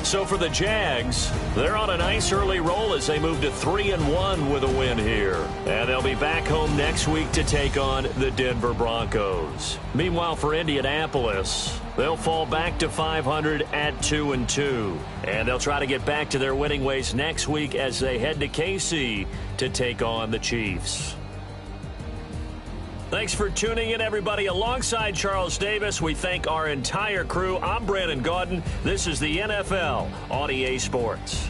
So for the Jags, they're on a nice early roll as they move to 3-1 with a win here. And they'll be back home next week to take on the Denver Broncos. Meanwhile, for Indianapolis, they'll fall back to 500 at 2-2. And they'll try to get back to their winning ways next week as they head to KC to take on the Chiefs. Thanks for tuning in, everybody. Alongside Charles Davis, we thank our entire crew. I'm Brandon Gaudin. This is the NFL on EA Sports.